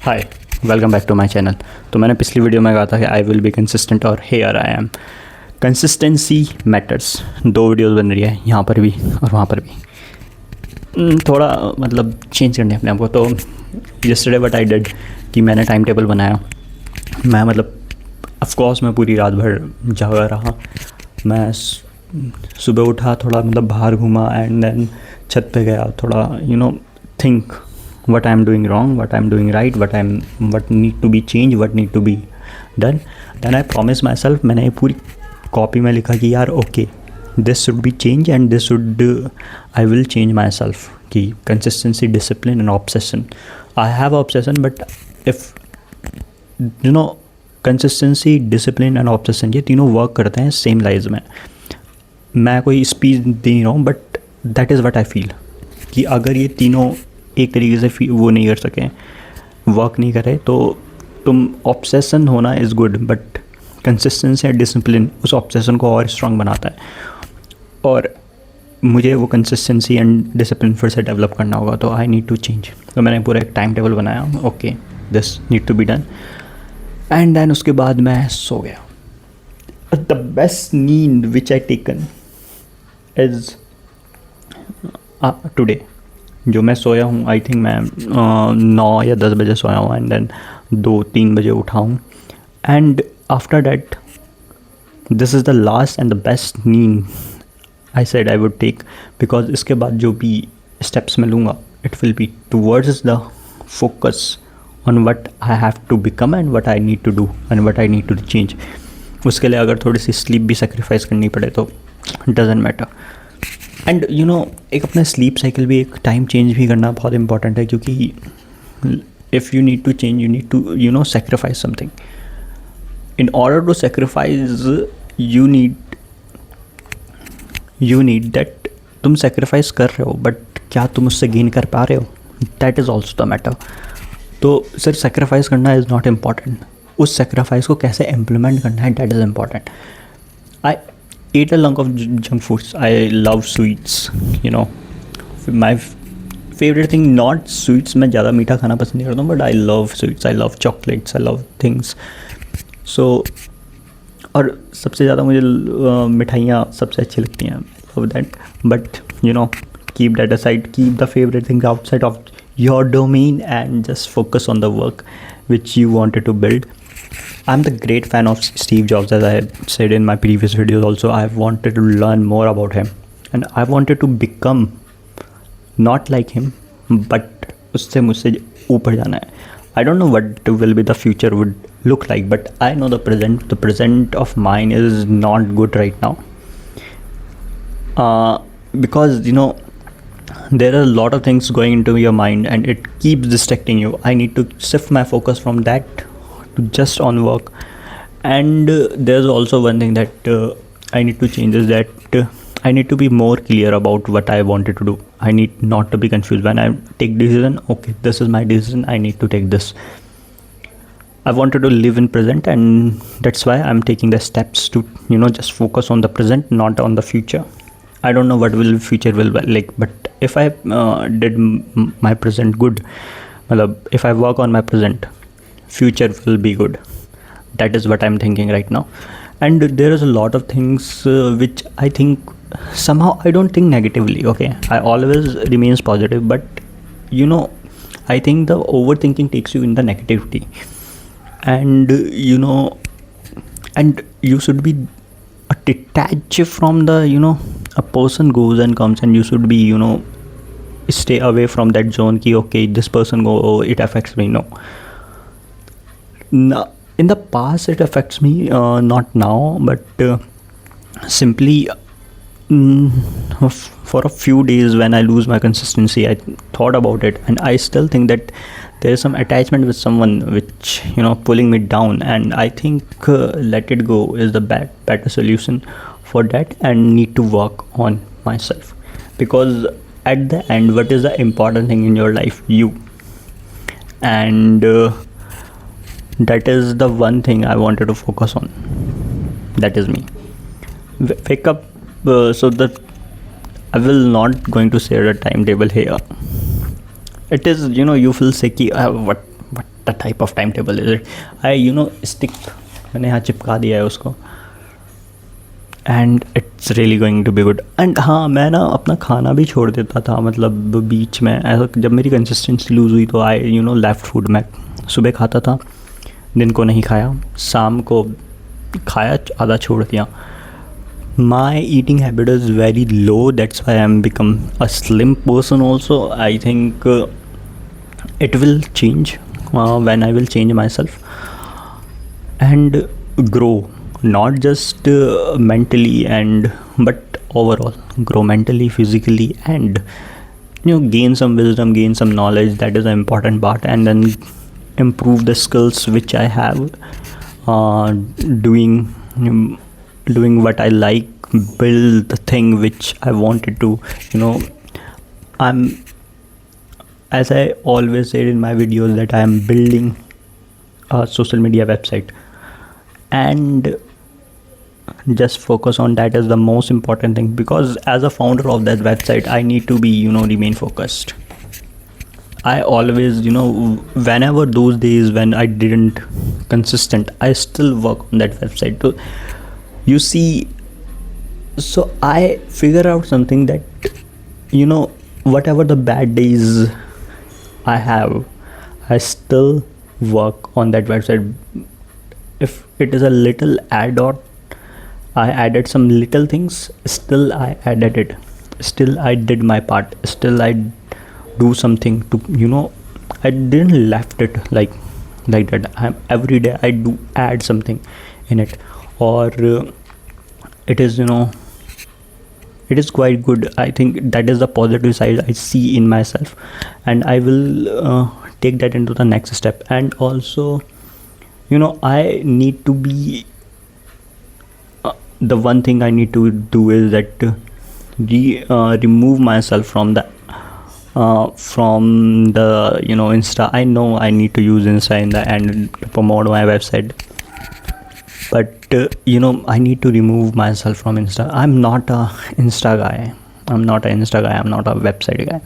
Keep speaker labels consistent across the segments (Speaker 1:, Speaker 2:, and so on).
Speaker 1: Hi, welcome back to my channel. तो मैंने पिछली वीडियो में कहा था कि आई विल बी कंसिस्टेंट और here I am. Consistency matters. 2 videos बन रही है, यहाँ पर भी और वहाँ पर भी। थोड़ा मतलब चेंज करने अपने आप को। तो यस्टरडे व्हाट आई डिड कि मैंने टाइम टेबल बनाया। मैं मतलब ऑफकोर्स मैं पूरी रात भर जागा रहा। मैं सुबह उठा, थोड़ा मतलब बाहर घूमा एंड देन छत पे गया, थोड़ा think what I'm doing wrong, what I'm doing right, what need to be changed, what need to be done. Then I promise myself, मैंने ये पूरी कॉपी में लिखा कि यार okay this should be change and this should I will change myself. कि consistency, discipline and obsession. I have obsession but if consistency, discipline and obsession ये तीनों वर्क करते हैं सेम लाइफ में। मैं कोई स्पीच दे नहीं रहा हूँ but that is what I feel कि अगर ये तीनों एक तरीके से वो नहीं कर सकें, वर्क नहीं करे, तो तुम ऑब्सेशन होना is good but consistency and discipline उस ऑब्सेशन को और स्ट्रॉन्ग बनाता है। और मुझे वो कंसिस्टेंसी एंड डिसिप्लिन फिर से डेवलप करना होगा, तो आई नीड टू चेंज। तो मैंने पूरा एक टाइम टेबल बनाया, okay this need to be done and then उसके बाद मैं सो गया। द बेस्ट नींद which I taken is today. जो मैं सोया हूँ, आई थिंक मैं 9 या 10 बजे सोया हूँ एंड देन 2-3 बजे उठा हूँ। And after that this is the last and the best नींद I said I would take, because इसके बाद जो भी स्टेप्स मैं लूँगा it will be towards the focus on what I have to become and what I need to do and what I need to change. उसके लिए अगर थोड़ी सी स्लीप भी सेक्रीफाइस करनी पड़े तो डजेंट मैटर। एंड एक अपना स्लीप साइकिल भी, एक टाइम चेंज भी करना बहुत इंपॉर्टेंट है, क्योंकि if you need to change you need to sacrifice something. In order to sacrifice you need that तुम सेक्रीफाइस कर रहे हो बट क्या तुम उससे गेन कर पा रहे हो, that is also the matter. तो सिर्फ सेक्रीफाइस करना इज़ नॉट इम्पॉर्टेंट, उस सेक्रीफाइस को कैसे इम्प्लीमेंट करना है that is important. I eat a lot of junk foods. I love sweets. My favorite thing, not sweets. मैं ज़्यादा मीठा खाना पसंद नहीं करता हूँ, but I love sweets. I love chocolates. I love things. So और सबसे ज़्यादा मुझे मिठाइयाँ सबसे अच्छी लगती हैं. I love that. But keep that aside. Keep the favorite things outside of your domain and just focus on the work which you wanted to build. I'm the great fan of Steve Jobs, as I said in my previous videos also. I wanted to learn more about him and I wanted to become not like him, but उससे मुझसे ऊपर जाना है. I don't know what will be the future would look like, but I know the present of mine is not good right now. Because there are a lot of things going into your mind and it keeps distracting you. I need to shift my focus from that just on work. And there's also one thing that I need to change, is that I need to be more clear about what I wanted to do. I need not to be confused when I take decision. Okay, this is my decision, I need to take this. I wanted to live in present, and that's why I'm taking the steps to just focus on the present, not on the future. I don't know what will future will be like, but if I did my present good, if I work on my present, future will be good. That is what I'm thinking right now. And there is a lot of things which I think somehow I don't think negatively. Okay, I always remains positive, but I think the overthinking takes you in the negativity. And and you should be detached from the a person goes and comes, and you should be stay away from that zone ki okay this person go, oh, it affects me. No, in the past it affects me, not now, but simply for a few days when I lose my consistency, I thought about it, and I still think that there is some attachment with someone which pulling me down, and I think let it go is the better solution for that, and need to work on myself, because at the end what is the important thing in your life? You. And that is the one thing I wanted to focus on. That is me. Wake up. So that I will not going to share a timetable here. It is you feel sick. What the type of time table is it? I stick मैंने यहाँ चिपका दिया है उसको, and it's really going to be good. And हाँ, मैं ना अपना खाना भी छोड़ देता था, मतलब बीच में ऐसा जब मेरी कंसिस्टेंसी लूज़ हुई तो आई लेफ्ट फूड. मैं सुबह खाता था, दिन को नहीं खाया, शाम को खाया, आधा छोड़ दिया. My eating habit is very low, that's why I'm become a slim person also. I think it will change when I will change myself and grow, not just mentally and but overall grow mentally, physically, and gain some wisdom, gain some knowledge. That is an important part. And then improve the skills which I have, doing what I like, build the thing which I wanted to. I'm, as I always said in my videos, that I am building a social media website, and just focus on that is the most important thing, because as a founder of that website I need to be remain focused. I always whenever those days when I didn't consistent, I still work on that website. So you see, so I figure out something that whatever the bad days I have, I still work on that website. If it is a little add or I added some little things, still I added it, still I did my part, still I do something to I didn't left it like that. Every day I do add something in it, or it is it is quite good. I think that is the positive side I see in myself, and I will take that into the next step. And also I need to be the one thing I need to do is that remove myself from the Insta. I know I need to use Insta in the end to promote my website, but I need to remove myself from Insta. I'm not a Insta guy, I'm not a website guy,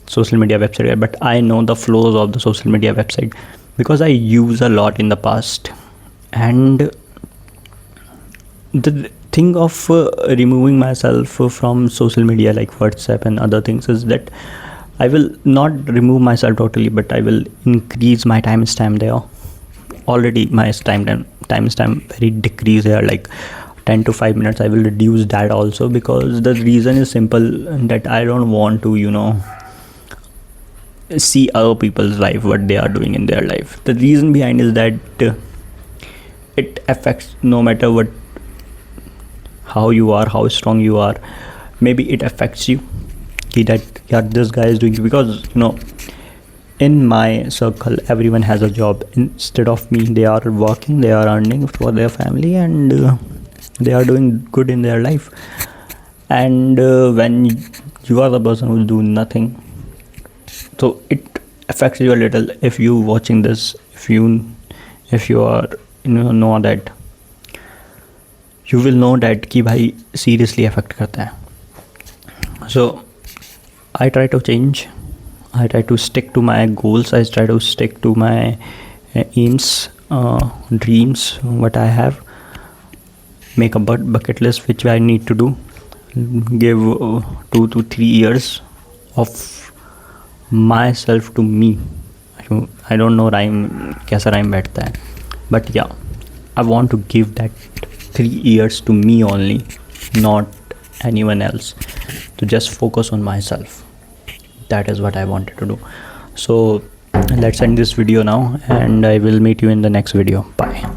Speaker 1: social media website guy. But I know the flows of the social media website because I use a lot in the past. And the thing of removing myself from social media like WhatsApp and other things is that I will not remove myself totally, but I will increase my time stamp there. Already my time stamp very decrease here, like 10 to 5 minutes. I will reduce that also, because the reason is simple, that I don't want to see other people's life, what they are doing in their life. The reason behind is that it affects, no matter what, how you are, how strong you are, maybe it affects you that this guy is doing, because in my circle everyone has a job. Instead of me, they are working, they are earning for their family, and they are doing good in their life. And when you are the person who's doing nothing, so it affects you a little. If you watching this, if you are know that, you will know that कि भाई seriously affect करता है. So I try to change, I try to stick to my goals, I try to stick to my aims, dreams, what I have, make a bucket list which I need to do, give 2 to 3 years of myself to me. I don't know rhyme कैसा rhyme बैठता है, but yeah, I want to give that 3 years to me only, not anyone else, to just focus on myself. That is what I wanted to do. So let's end this video now, and I will meet you in the next video. Bye.